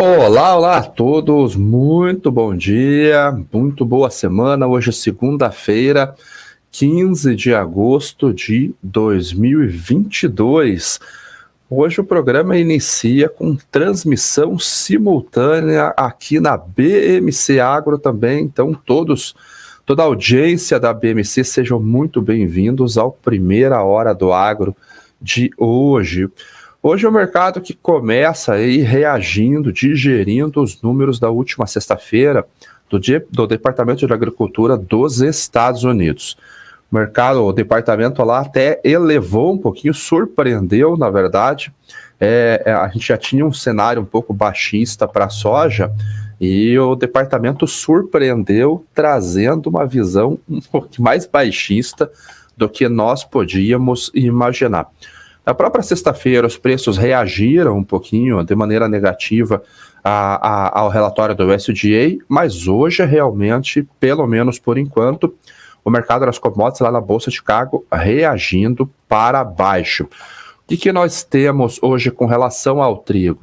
Olá, olá a todos, muito bom dia, muito boa semana. Hoje é segunda-feira, 15 de agosto de 2022. Hoje o programa inicia com transmissão simultânea aqui na BMC Agro também, então toda a audiência da BMC sejam muito bem-vindos ao Primeira Hora do Agro de hoje. Hoje é o mercado que começa aí reagindo, digerindo os números da última sexta-feira do Departamento de Agricultura dos Estados Unidos. O departamento lá até elevou um pouquinho, surpreendeu, na verdade. A gente já tinha um cenário um pouco baixista para a soja e o departamento surpreendeu, trazendo uma visão um pouco mais baixista do que nós podíamos imaginar. Na própria sexta-feira, os preços reagiram um pouquinho de maneira negativa ao relatório do USDA, mas hoje realmente, pelo menos por enquanto, o mercado das commodities lá na Bolsa de Chicago reagindo para baixo. O que nós temos hoje com relação ao trigo?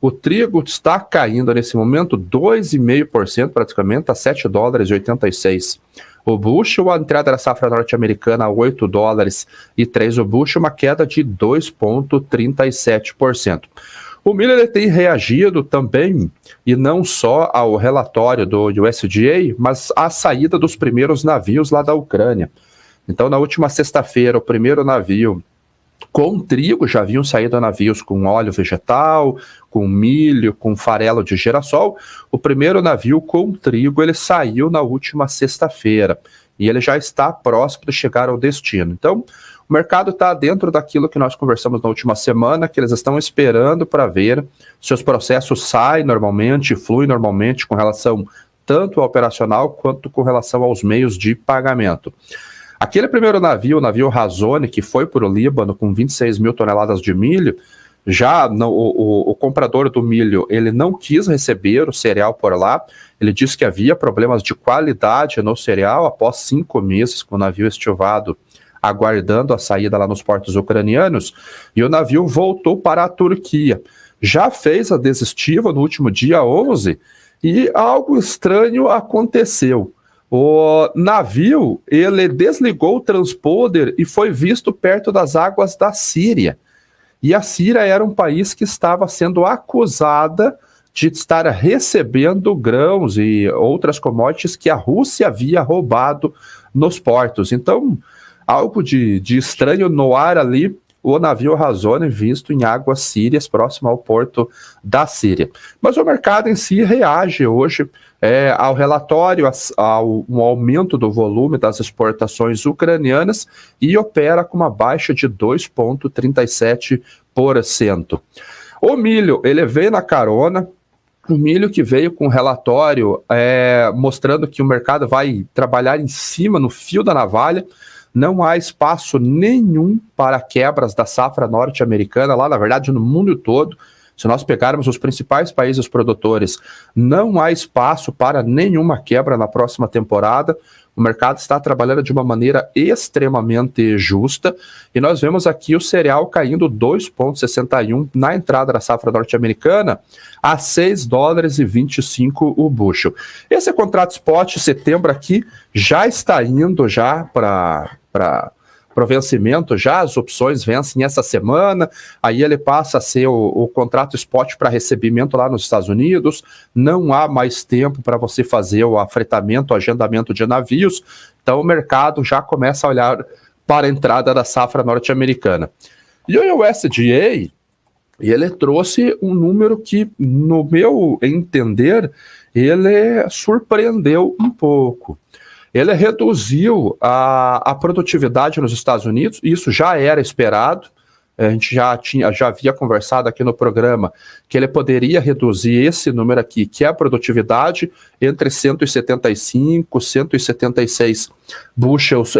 O trigo está caindo nesse momento 2,5% praticamente, a $7,86. O bushel, a entrada da safra norte-americana a $8,03 o bushel, uma queda de 2,37%. O milho ele tem reagido também, e não só ao relatório do USDA, mas à saída dos primeiros navios lá da Ucrânia. Então, na última sexta-feira, o primeiro navio com trigo, já haviam saído navios com óleo vegetal, com milho, com farelo de girassol. O primeiro navio com trigo, ele saiu na última sexta-feira e ele já está próximo de chegar ao destino. Então, o mercado está dentro daquilo que nós conversamos na última semana, que eles estão esperando para ver se os processos saem normalmente, fluem normalmente com relação tanto ao operacional quanto com relação aos meios de pagamento. Aquele primeiro navio, o navio Razone, que foi para o Líbano com 26 mil toneladas de milho, o comprador do milho, ele não quis receber o cereal por lá, ele disse que havia problemas de qualidade no cereal após 5 meses com o navio estivado, aguardando a saída lá nos portos ucranianos, e o navio voltou para a Turquia. Já fez a desestiva no último dia 11, e algo estranho aconteceu. O navio, ele desligou o transponder e foi visto perto das águas da Síria. E a Síria era um país que estava sendo acusada de estar recebendo grãos e outras commodities que a Rússia havia roubado nos portos. Então, algo de estranho no ar ali, o navio Razone visto em águas sírias, próximo ao porto da Síria. Mas o mercado em si reage hoje ao relatório, ao aumento do volume das exportações ucranianas e opera com uma baixa de 2,37%. O milho, ele veio na carona, o milho que veio com relatório mostrando que o mercado vai trabalhar em cima, no fio da navalha. Não há espaço nenhum para quebras da safra norte-americana, lá na verdade no mundo todo. Se nós pegarmos os principais países produtores, não há espaço para nenhuma quebra na próxima temporada. O mercado está trabalhando de uma maneira extremamente justa e nós vemos aqui o cereal caindo 2,61 na entrada da safra norte-americana a $6,25 o bushel. Esse contrato spot setembro aqui já está indo para o vencimento, já as opções vencem essa semana, aí ele passa a ser o contrato spot para recebimento lá nos Estados Unidos, não há mais tempo para você fazer o afretamento, o agendamento de navios, então o mercado já começa a olhar para a entrada da safra norte-americana. E o USDA, ele trouxe um número que, no meu entender, ele surpreendeu um pouco. Ele reduziu a produtividade nos Estados Unidos, isso já era esperado, a gente já havia conversado aqui no programa que ele poderia reduzir esse número aqui, que é a produtividade, entre 175 e 176 bushels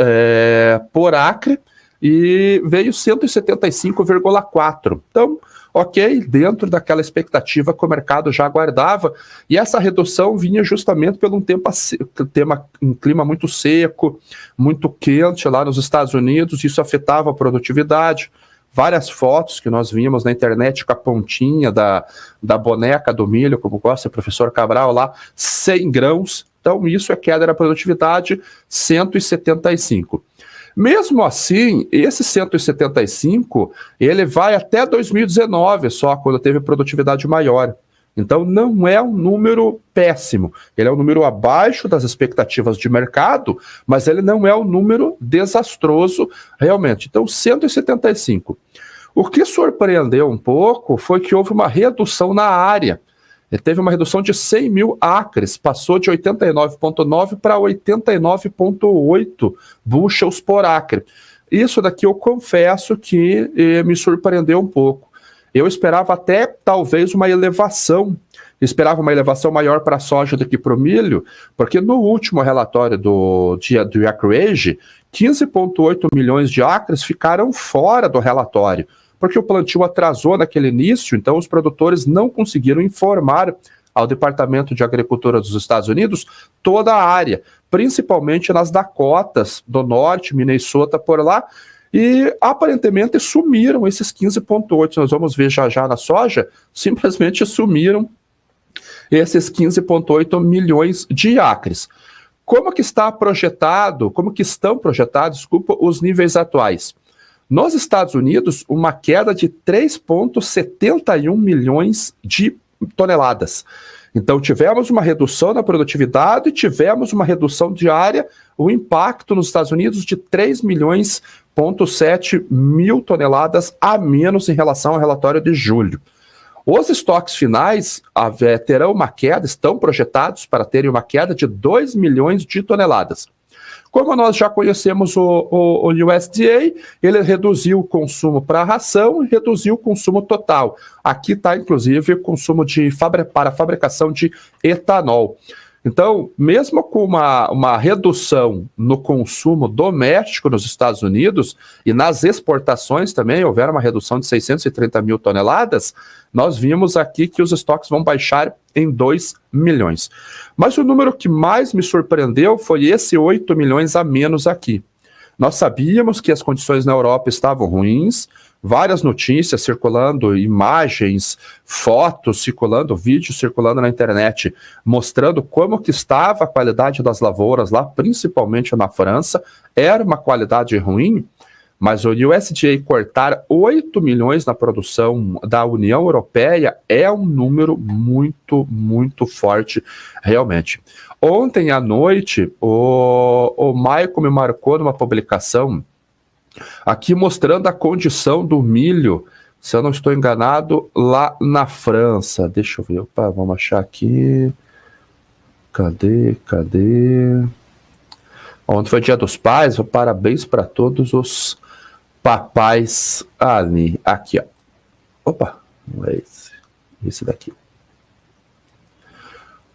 por acre, e veio 175,4. Então, ok, dentro daquela expectativa que o mercado já aguardava, e essa redução vinha justamente pelo um clima muito seco, muito quente lá nos Estados Unidos, isso afetava a produtividade, várias fotos que nós vimos na internet com a pontinha da boneca do milho, como gosta o professor Cabral lá, 100 grãos. Então, isso é queda da produtividade, 175. Mesmo assim, esse 175, ele vai até 2019 só, quando teve produtividade maior. Então, não é um número péssimo. Ele é um número abaixo das expectativas de mercado, mas ele não é um número desastroso realmente. Então, 175. O que surpreendeu um pouco foi que houve uma redução na área. Ele teve uma redução de 100 mil acres, passou de 89,9 para 89,8 bushels por acre. Isso daqui eu confesso que me surpreendeu um pouco. Eu esperava até talvez uma elevação, esperava uma elevação maior para a soja do que para o milho, porque no último relatório do Acreage, 15,8 milhões de acres ficaram fora do relatório, porque o plantio atrasou naquele início, então os produtores não conseguiram informar ao Departamento de Agricultura dos Estados Unidos toda a área, principalmente nas Dakotas do Norte, Minnesota, por lá, e aparentemente sumiram esses 15,8. Nós vamos ver já na soja, simplesmente sumiram esses 15,8 milhões de acres. Como que estão projetados, os níveis atuais? Nos Estados Unidos, uma queda de 3,71 milhões de toneladas. Então, tivemos uma redução na produtividade, tivemos uma redução de área, o impacto nos Estados Unidos de 3,7 mil toneladas a menos em relação ao relatório de julho. Os estoques finais terão uma queda, estão projetados para terem uma queda de 2 milhões de toneladas. Como nós já conhecemos o USDA, ele reduziu o consumo para a ração e reduziu o consumo total. Aqui está, inclusive, o consumo para a fabricação de etanol. Então, mesmo com uma redução no consumo doméstico nos Estados Unidos e nas exportações também, houver uma redução de 630 mil toneladas, nós vimos aqui que os estoques vão baixar em 2 milhões. Mas o número que mais me surpreendeu foi esse 8 milhões a menos aqui. Nós sabíamos que as condições na Europa estavam ruins, várias notícias circulando, imagens, fotos circulando, vídeos circulando na internet, mostrando como que estava a qualidade das lavouras lá, principalmente na França. Era uma qualidade ruim, mas o USDA cortar 8 milhões na produção da União Europeia é um número muito, muito forte, realmente. Ontem à noite, o Michael me marcou numa publicação aqui mostrando a condição do milho, se eu não estou enganado, lá na França. Deixa eu ver, vamos achar aqui. Cadê? Ontem foi Dia dos Pais, parabéns para todos os papais ali. Aqui, ó. Opa, não é esse daqui.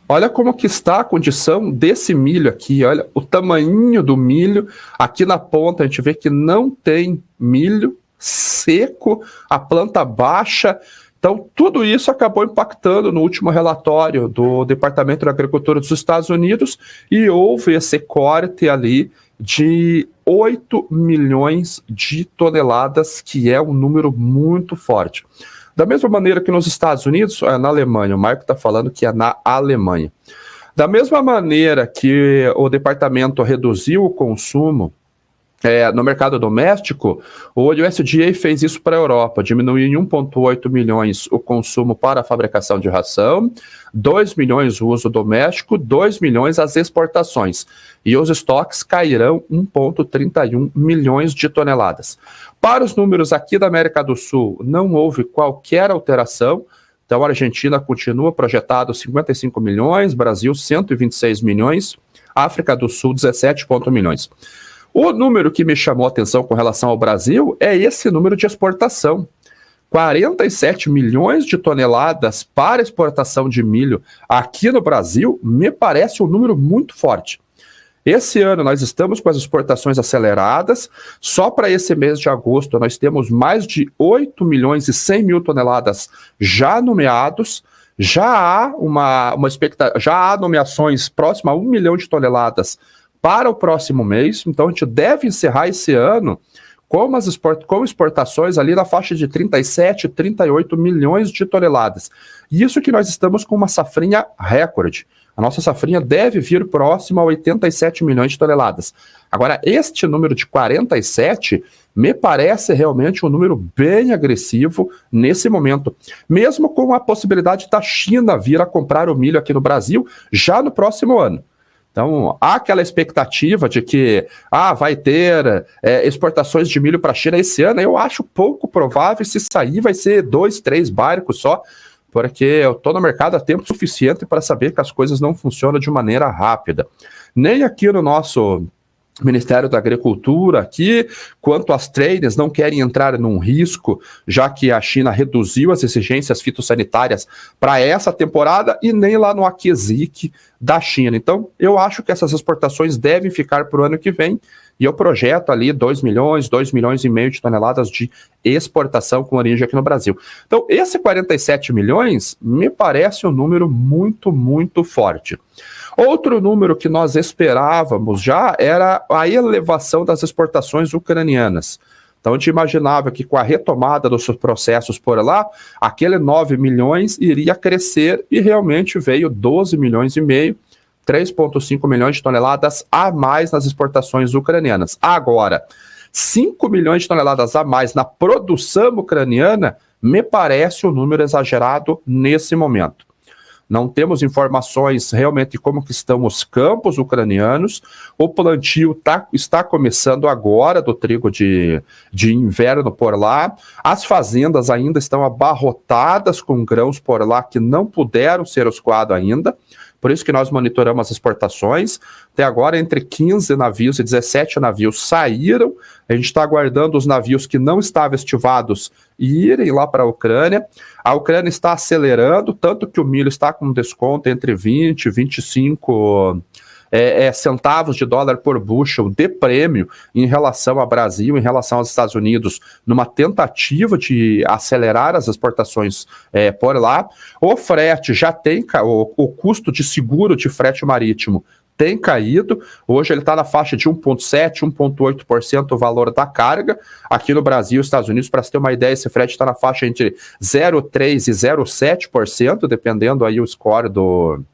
Olha como que está a condição desse milho aqui, olha o tamanho do milho. Aqui na ponta a gente vê que não tem milho, seco, a planta baixa. Então tudo isso acabou impactando no último relatório do Departamento de Agricultura dos Estados Unidos e houve esse corte ali de 8 milhões de toneladas, que é um número muito forte. Da mesma maneira que nos Estados Unidos, na Alemanha, o Marco está falando que é na Alemanha. Da mesma maneira que o departamento reduziu o consumo no mercado doméstico, o USDA fez isso para a Europa, diminuiu em 1,8 milhões o consumo para a fabricação de ração, 2 milhões o uso doméstico, 2 milhões as exportações. E os estoques cairão 1,31 milhões de toneladas. Para os números aqui da América do Sul, não houve qualquer alteração. Então, a Argentina continua projetado 55 milhões, Brasil 126 milhões, África do Sul 17 milhões. O número que me chamou a atenção com relação ao Brasil é esse número de exportação. 47 milhões de toneladas para exportação de milho aqui no Brasil me parece um número muito forte. Esse ano nós estamos com as exportações aceleradas, só para esse mês de agosto nós temos mais de 8 milhões e 100 mil toneladas já nomeados, já há nomeações próximas a 1 milhão de toneladas para o próximo mês, então a gente deve encerrar esse ano com exportações ali na faixa de 37, 38 milhões de toneladas. Isso que nós estamos com uma safrinha recorde. A nossa safrinha deve vir próxima a 87 milhões de toneladas. Agora, este número de 47 me parece realmente um número bem agressivo nesse momento, mesmo com a possibilidade da China vir a comprar o milho aqui no Brasil já no próximo ano. Então, há aquela expectativa de que vai ter exportações de milho para a China esse ano. Eu acho pouco provável. Se sair, vai ser 2, 3 barcos só, porque eu estou no mercado há tempo suficiente para saber que as coisas não funcionam de maneira rápida. Nem aqui no nosso Ministério da Agricultura aqui, quanto às traders, não querem entrar num risco, já que a China reduziu as exigências fitossanitárias para essa temporada, e nem lá no AQSIC da China. Então, eu acho que essas exportações devem ficar para o ano que vem, e eu projeto ali 2 milhões e meio de toneladas de exportação com origem aqui no Brasil. Então, esse 47 milhões me parece um número muito, muito forte. Outro número que nós esperávamos já era a elevação das exportações ucranianas. Então, a gente imaginava que com a retomada dos processos por lá, aquele 9 milhões iria crescer, e realmente veio 12 milhões e meio, 3,5 milhões de toneladas a mais nas exportações ucranianas. Agora, 5 milhões de toneladas a mais na produção ucraniana me parece um número exagerado nesse momento. Não temos informações realmente de como que estão os campos ucranianos. O plantio está começando agora do trigo de inverno por lá. As fazendas ainda estão abarrotadas com grãos por lá que não puderam ser escoados ainda. Por isso que nós monitoramos as exportações. Até agora, entre 15 navios e 17 navios saíram. A gente está aguardando os navios que não estavam estivados irem lá para a Ucrânia. A Ucrânia está acelerando, tanto que o milho está com desconto entre 20 e 25 centavos de dólar por bushel de prêmio em relação ao Brasil, em relação aos Estados Unidos, numa tentativa de acelerar as exportações por lá. O frete já tem, o custo de seguro de frete marítimo tem caído. Hoje ele está na faixa de 1,7%, 1,8% o valor da carga. Aqui no Brasil e Estados Unidos, para você ter uma ideia, esse frete está na faixa entre 0,3% e 0,7%, dependendo aí o score do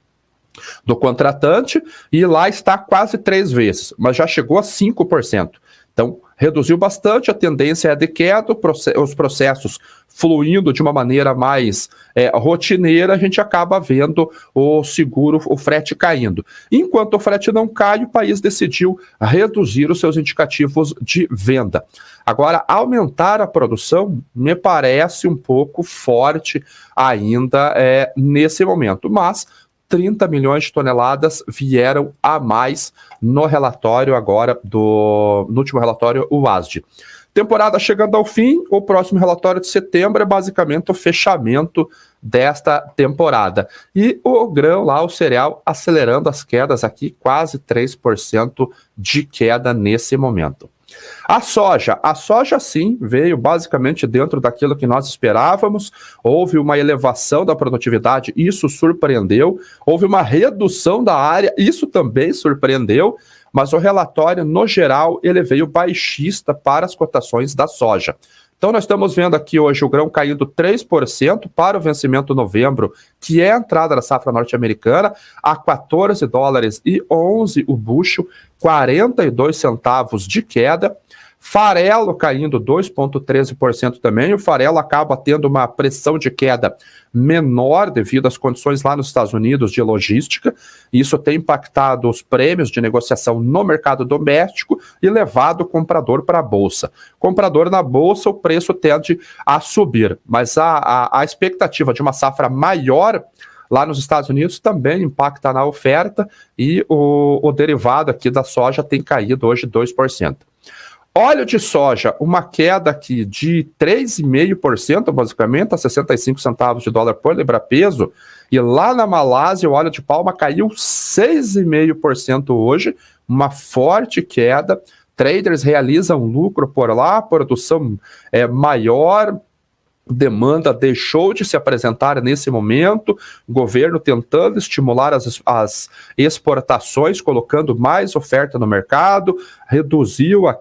contratante, e lá está quase 3 vezes, mas já chegou a 5%. Então, reduziu bastante, a tendência é de queda, os processos fluindo de uma maneira mais rotineira, a gente acaba vendo o seguro, o frete caindo. Enquanto o frete não cai, o país decidiu reduzir os seus indicativos de venda. Agora, aumentar a produção me parece um pouco forte ainda nesse momento, mas 30 milhões de toneladas vieram a mais no relatório agora, no último relatório, o WASDE. Temporada chegando ao fim, o próximo relatório de setembro é basicamente o fechamento desta temporada. E o grão lá, o cereal, acelerando as quedas aqui, quase 3% de queda nesse momento. A soja sim veio basicamente dentro daquilo que nós esperávamos. Houve uma elevação da produtividade, isso surpreendeu. Houve uma redução da área, isso também surpreendeu. Mas o relatório, no geral, ele veio baixista para as cotações da soja. Então nós estamos vendo aqui hoje o grão caindo 3% para o vencimento de novembro, que é a entrada da safra norte-americana, a 14 dólares e 11 o bushel, 42 centavos de queda. Farelo caindo 2,13% também. O farelo acaba tendo uma pressão de queda menor devido às condições lá nos Estados Unidos de logística. Isso tem impactado os prêmios de negociação no mercado doméstico e levado o comprador para a bolsa. Comprador na bolsa, o preço tende a subir, mas a expectativa de uma safra maior lá nos Estados Unidos também impacta na oferta, e o derivado aqui da soja tem caído hoje 2%. Óleo de soja, uma queda aqui de 3,5%, basicamente, a 65 centavos de dólar por libra-peso. E lá na Malásia, o óleo de palma caiu 6,5% hoje, uma forte queda. Traders realizam lucro por lá, a produção é maior, demanda deixou de se apresentar nesse momento, o governo tentando estimular as exportações, colocando mais oferta no mercado, reduziu a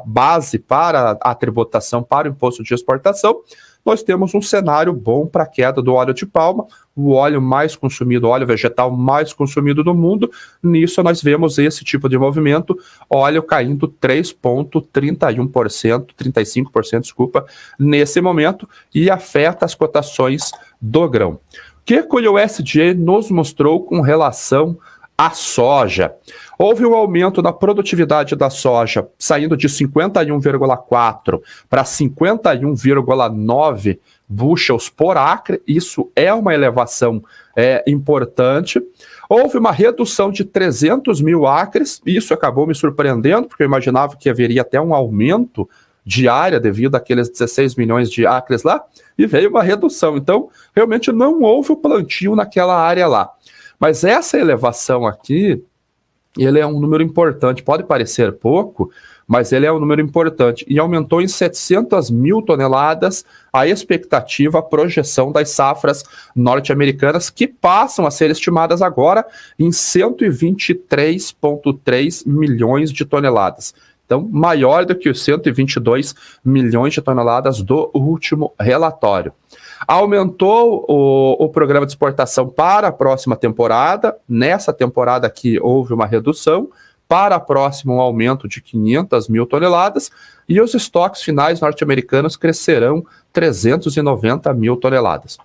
base para a tributação para o imposto de exportação. Nós temos um cenário bom para a queda do óleo de palma, o óleo mais consumido, o óleo vegetal mais consumido do mundo. Nisso nós vemos esse tipo de movimento, óleo caindo 3,31%, 35%, desculpa, nesse momento, e afeta as cotações do grão. O que o USDA nos mostrou com relação à soja? Houve um aumento na produtividade da soja, saindo de 51,4 para 51,9 bushels por acre. Isso é uma elevação importante. Houve uma redução de 300 mil acres. Isso acabou me surpreendendo, porque eu imaginava que haveria até um aumento de área devido àqueles 16 milhões de acres lá, e veio uma redução. Então, realmente não houve o plantio naquela área lá. Mas essa elevação aqui, ele é um número importante, pode parecer pouco, mas ele é um número importante, e aumentou em 700 mil toneladas a expectativa, a projeção das safras norte-americanas, que passam a ser estimadas agora em 123,3 milhões de toneladas. Então, maior do que os 122 milhões de toneladas do último relatório. Aumentou o programa de exportação para a próxima temporada. Nessa temporada aqui houve uma redução. Para a próxima, um aumento de 500 mil toneladas. E os estoques finais norte-americanos crescerão 390 mil toneladas.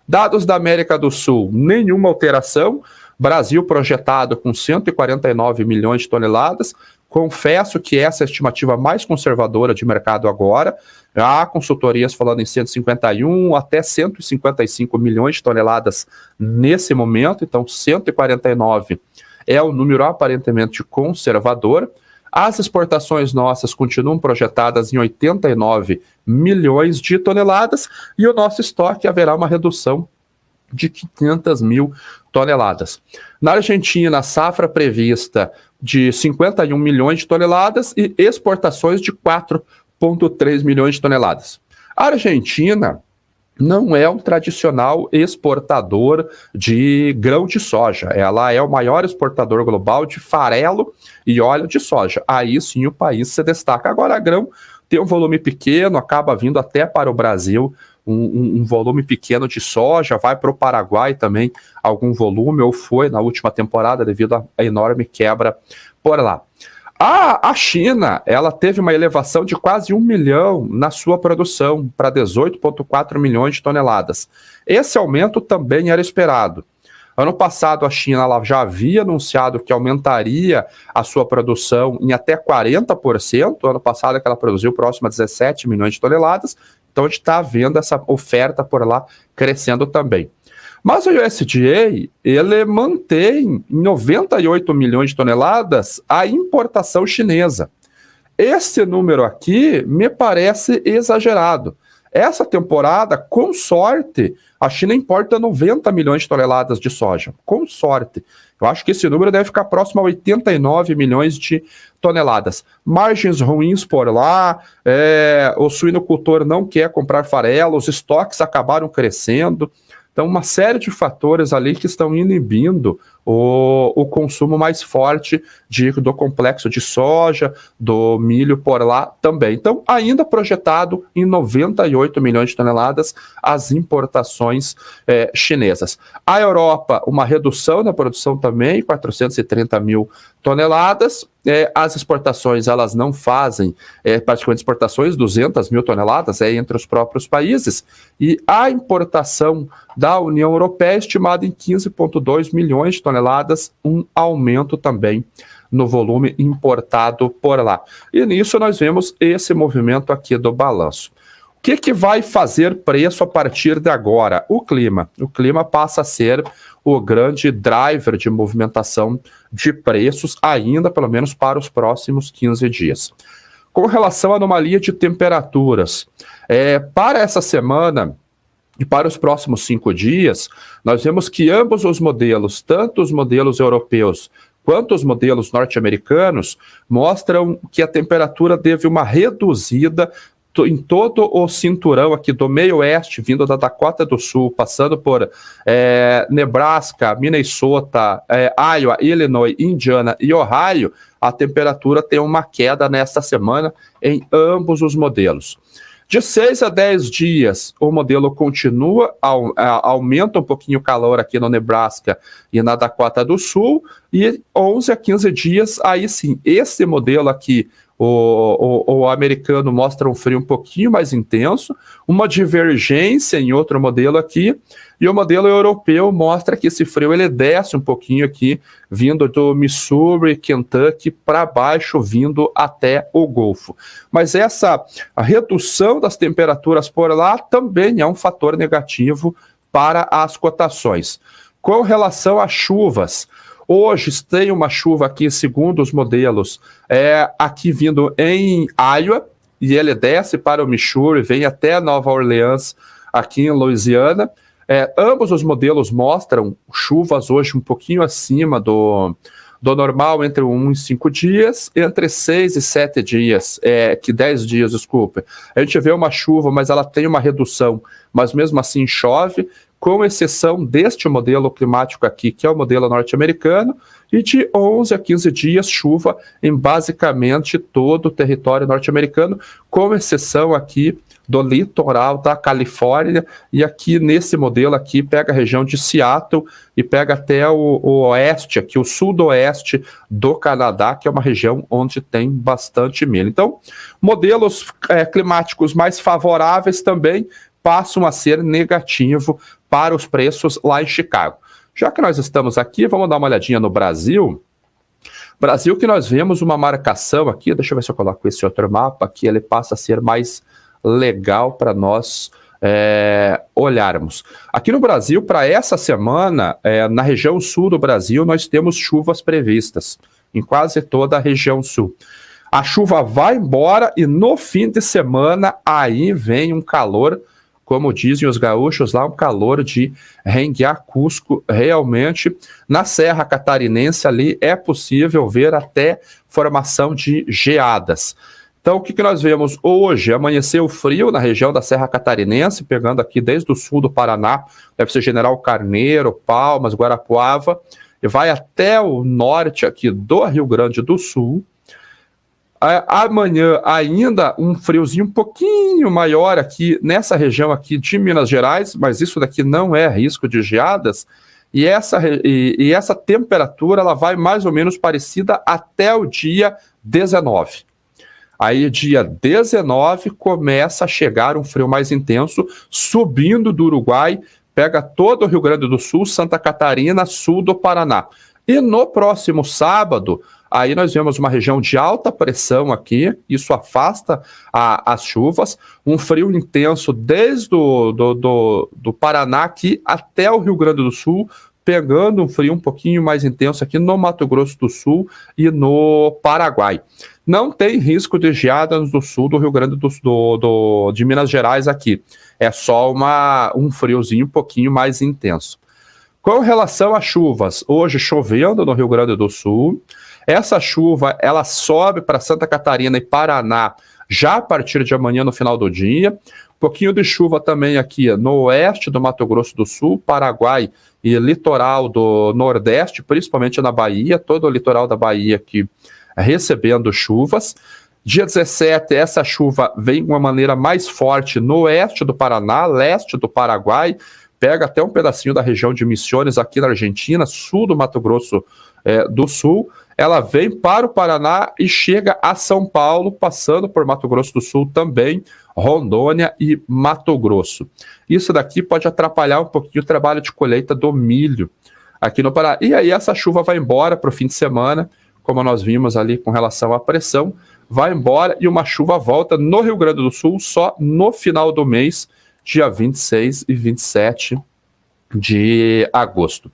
Dados da América do Sul, nenhuma alteração. Brasil projetado com 149 milhões de toneladas. Confesso que essa é a estimativa mais conservadora de mercado agora. Há consultorias falando em 151 até 155 milhões de toneladas nesse momento. Então, 149 é o número aparentemente conservador. As exportações nossas continuam projetadas em 89 milhões de toneladas e o nosso estoque haverá uma redução de 500 mil toneladas. Na Argentina, a safra prevista de 51 milhões de toneladas e exportações de 4,3 milhões de toneladas. A Argentina não é um tradicional exportador de grão de soja. Ela é o maior exportador global de farelo e óleo de soja. Aí sim o país se destaca. Agora, grão tem um volume pequeno, acaba vindo até para o Brasil um volume pequeno de soja, vai para o Paraguai também algum volume, ou foi na última temporada devido à enorme quebra por lá. A China, ela teve uma elevação de quase 1 milhão na sua produção, para 18,4 milhões de toneladas. Esse aumento também era esperado. Ano passado, a China ela já havia anunciado que aumentaria a sua produção em até 40%. Ano passado, que ela produziu próximo a 17 milhões de toneladas. Então, a gente está vendo essa oferta por lá crescendo também. Mas o USDA, ele mantém em 98 milhões de toneladas a importação chinesa. Esse número aqui me parece exagerado. Essa temporada, com sorte, a China importa 90 milhões de toneladas de soja. Com sorte. Eu acho que esse número deve ficar próximo a 89 milhões de toneladas. Margens ruins por lá, o suinocultor não quer comprar farelo, os estoques acabaram crescendo. Então, uma série de fatores ali que estão inibindo o consumo mais forte do complexo de soja, do milho por lá também. Então, ainda projetado em 98 milhões de toneladas as importações chinesas. A Europa, uma redução na produção também, 430 mil toneladas. As exportações, elas não fazem praticamente exportações, 200 mil toneladas, entre os próprios países. E a importação da União Europeia é estimada em 15,2 milhões de toneladas, um aumento também no volume importado por lá. E nisso nós vemos esse movimento aqui do balanço. O que vai fazer preço a partir de agora? O clima. O clima passa a ser o grande driver de movimentação de preços, ainda pelo menos para os próximos 15 dias. Com relação à anomalia de temperaturas, para essa semana e para os próximos 5 dias, nós vemos que ambos os modelos, tanto os modelos europeus quanto os modelos norte-americanos, mostram que a temperatura teve uma reduzida em todo o cinturão aqui do meio oeste, vindo da Dakota do Sul, passando por Nebraska, Minnesota, Iowa, Illinois, Indiana e Ohio, a temperatura tem uma queda nesta semana em ambos os modelos. De 6 a 10 dias, o modelo continua, aumenta um pouquinho o calor aqui no Nebraska e na Dakota do Sul, e 11 a 15 dias, aí sim, esse modelo aqui, o americano mostra um frio um pouquinho mais intenso, uma divergência em outro modelo aqui, e o modelo europeu mostra que esse frio ele desce um pouquinho aqui, vindo do Missouri, Kentucky, para baixo, vindo até o Golfo. Mas a redução das temperaturas por lá também é um fator negativo para as cotações. Com relação às chuvas, hoje tem uma chuva aqui, segundo os modelos, aqui vindo em Iowa, e ele desce para o Missouri, vem até Nova Orleans, aqui em Louisiana. Ambos os modelos mostram chuvas hoje um pouquinho acima do normal, entre 1 e 5 dias, entre 6 e 7 dias, 10 dias, desculpe. A gente vê uma chuva, mas ela tem uma redução, mas mesmo assim chove, com exceção deste modelo climático aqui, que é o modelo norte-americano, e de 11 a 15 dias chuva em basicamente todo o território norte-americano, com exceção aqui do litoral da Califórnia, e aqui nesse modelo aqui pega a região de Seattle e pega até o oeste, aqui o sudoeste do Canadá, que é uma região onde tem bastante milho. Então, modelos climáticos mais favoráveis também passam a ser negativo para os preços lá em Chicago. Já que nós estamos aqui, vamos dar uma olhadinha no Brasil. Brasil que nós vemos uma marcação aqui, deixa eu ver se eu coloco esse outro mapa aqui, ele passa a ser mais legal para nós olharmos. Aqui no Brasil, para essa semana, na região sul do Brasil, nós temos chuvas previstas, em quase toda a região sul. A chuva vai embora e no fim de semana aí vem um calor, como dizem os gaúchos lá, um calor de renguear Cusco. Realmente, na Serra Catarinense ali é possível ver até formação de geadas. Então, o que nós vemos hoje? Amanheceu frio na região da Serra Catarinense, pegando aqui desde o sul do Paraná, deve ser General Carneiro, Palmas, Guarapuava, e vai até o norte aqui do Rio Grande do Sul. Amanhã ainda um friozinho um pouquinho maior aqui nessa região aqui de Minas Gerais, mas isso daqui não é risco de geadas, e essa temperatura ela vai mais ou menos parecida até o dia 19. Aí dia 19 começa a chegar um frio mais intenso, subindo do Uruguai, pega todo o Rio Grande do Sul, Santa Catarina, sul do Paraná. E no próximo sábado, aí nós vemos uma região de alta pressão aqui, isso afasta as chuvas, um frio intenso desde do Paraná aqui até o Rio Grande do Sul, pegando um frio um pouquinho mais intenso aqui no Mato Grosso do Sul e no Paraguai. Não tem risco de geadas no sul do Rio Grande do Sul, de Minas Gerais aqui. É só um friozinho um pouquinho mais intenso. Com relação às chuvas, hoje chovendo no Rio Grande do Sul, essa chuva ela sobe para Santa Catarina e Paraná já a partir de amanhã no final do dia. Um pouquinho de chuva também aqui no oeste do Mato Grosso do Sul, Paraguai e litoral do Nordeste, principalmente na Bahia, todo o litoral da Bahia aqui recebendo chuvas. Dia 17, essa chuva vem de uma maneira mais forte no oeste do Paraná, leste do Paraguai, pega até um pedacinho da região de Misiones aqui na Argentina, sul do Mato Grosso do Sul. Ela vem para o Paraná e chega a São Paulo, passando por Mato Grosso do Sul também, Rondônia e Mato Grosso. Isso daqui pode atrapalhar um pouquinho o trabalho de colheita do milho aqui no Paraná. E aí essa chuva vai embora para o fim de semana, como nós vimos ali com relação à pressão, vai embora e uma chuva volta no Rio Grande do Sul só no final do mês, dia 26 e 27 de agosto.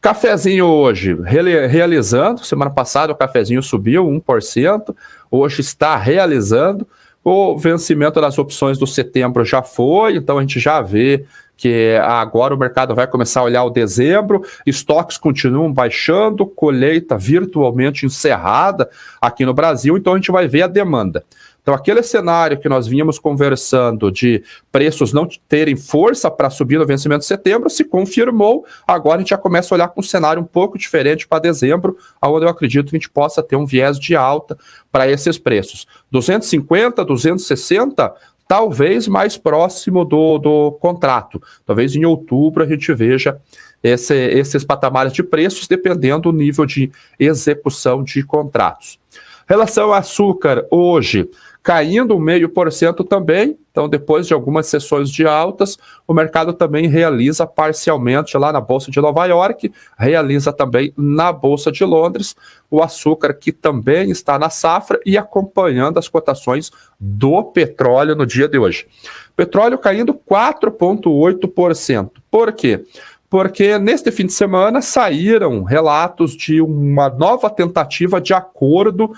Cafezinho hoje, realizando, semana passada o cafezinho subiu 1%, hoje está realizando, o vencimento das opções do setembro já foi, então a gente já vê que agora o mercado vai começar a olhar o dezembro, estoques continuam baixando, colheita virtualmente encerrada aqui no Brasil, então a gente vai ver a demanda. Então, aquele cenário que nós vínhamos conversando de preços não terem força para subir no vencimento de setembro se confirmou. Agora a gente já começa a olhar com um cenário um pouco diferente para dezembro, onde eu acredito que a gente possa ter um viés de alta para esses preços. 250, 260, talvez mais próximo do contrato. Talvez em outubro a gente veja esses patamares de preços, dependendo do nível de execução de contratos. Relação ao açúcar, hoje, caindo 0,5% também. Então, depois de algumas sessões de altas, o mercado também realiza parcialmente lá na Bolsa de Nova York, realiza também na Bolsa de Londres, o açúcar que também está na safra e acompanhando as cotações do petróleo no dia de hoje. Petróleo caindo 4,8%. Por quê? Porque neste fim de semana saíram relatos de uma nova tentativa de acordo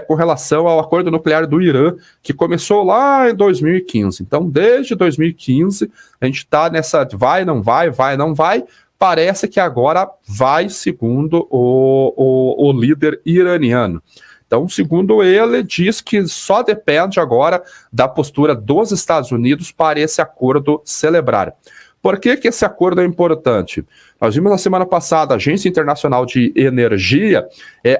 com relação ao acordo nuclear do Irã, que começou lá em 2015. Então, desde 2015, a gente está nessa vai, não vai, vai, não vai. Parece que agora vai, segundo o líder iraniano. Então, segundo ele, diz que só depende agora da postura dos Estados Unidos para esse acordo celebrar. Por que esse acordo é importante? Nós vimos na semana passada a Agência Internacional de Energia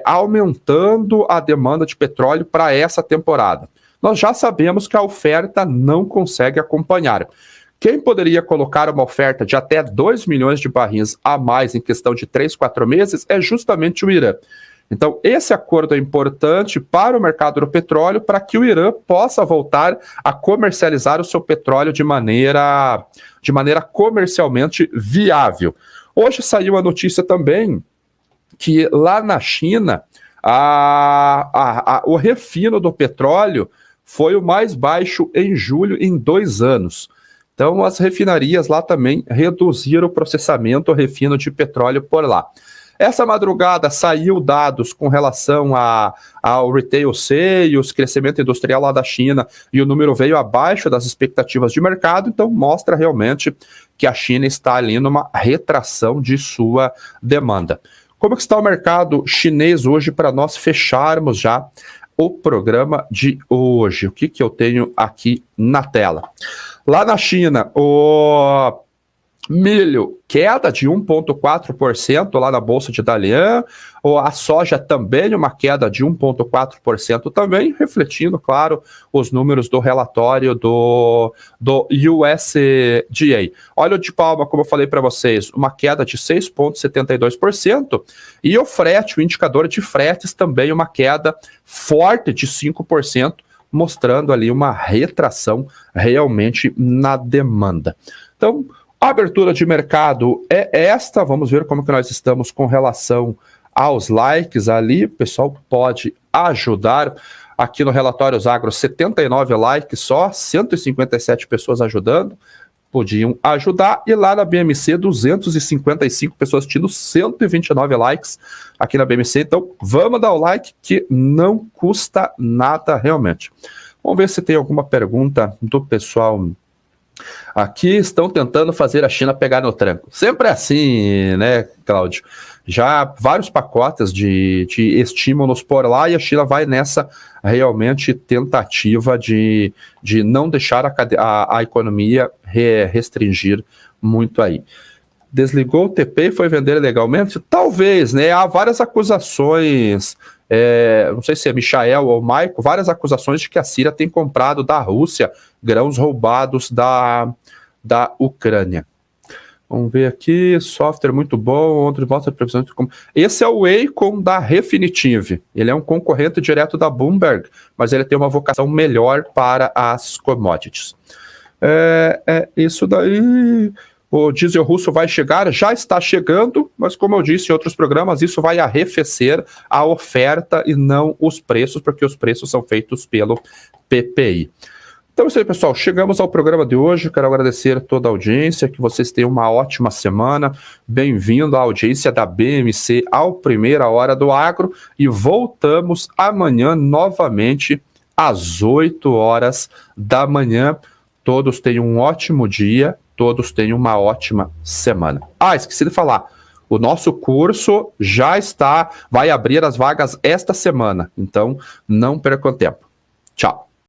aumentando a demanda de petróleo para essa temporada. Nós já sabemos que a oferta não consegue acompanhar. Quem poderia colocar uma oferta de até 2 milhões de barris a mais em questão de 3, 4 meses é justamente o Irã. Então, esse acordo é importante para o mercado do petróleo, para que o Irã possa voltar a comercializar o seu petróleo de maneira comercialmente viável. Hoje saiu a notícia também que lá na China, o refino do petróleo foi o mais baixo em julho em 2 anos. Então, as refinarias lá também reduziram o processamento, o refino de petróleo por lá. Essa madrugada saiu dados com relação ao retail sales, crescimento industrial lá da China, e o número veio abaixo das expectativas de mercado, então mostra realmente que a China está ali numa retração de sua demanda. Como que está o mercado chinês hoje para nós fecharmos já o programa de hoje? O que eu tenho aqui na tela? Lá na China, o milho, queda de 1,4% lá na Bolsa de Dalian, a soja também uma queda de 1,4% também, refletindo, claro, os números do relatório do USDA. Óleo de palma, como eu falei para vocês, uma queda de 6,72%, e o frete, o indicador de fretes também uma queda forte de 5%, mostrando ali uma retração realmente na demanda. Então, a abertura de mercado é esta. Vamos ver como que nós estamos com relação aos likes ali. O pessoal pode ajudar. Aqui no Relatórios Agro, 79 likes só, 157 pessoas ajudando. Podiam ajudar. E lá na BMC, 255 pessoas assistindo, 129 likes aqui na BMC. Então, vamos dar o like que não custa nada realmente. Vamos ver se tem alguma pergunta do pessoal. Aqui estão tentando fazer a China pegar no tranco. Sempre assim, né, Cláudio? Já vários pacotes de estímulos por lá e a China vai nessa realmente tentativa de não deixar a economia restringir muito aí. Desligou o TP e foi vender ilegalmente? Talvez, né? Há várias acusações, não sei se é Michael ou Maico, várias acusações de que a Síria tem comprado da Rússia grãos roubados da Ucrânia. Vamos ver aqui, software muito bom, ontem mostra previsão de como. Esse é o Wacom da Refinitiv. Ele é um concorrente direto da Bloomberg, mas ele tem uma vocação melhor para as commodities. Isso daí. O diesel russo vai chegar, já está chegando, mas como eu disse em outros programas, isso vai arrefecer a oferta e não os preços, porque os preços são feitos pelo PPI. Então é isso aí, pessoal. Chegamos ao programa de hoje. Quero agradecer toda a audiência, que vocês tenham uma ótima semana. Bem-vindo à audiência da BMC ao Primeira Hora do Agro e voltamos amanhã novamente às 8 horas da manhã. Todos tenham um ótimo dia, todos tenham uma ótima semana. Esqueci de falar. O nosso curso já vai abrir as vagas esta semana, então não percam tempo. Tchau.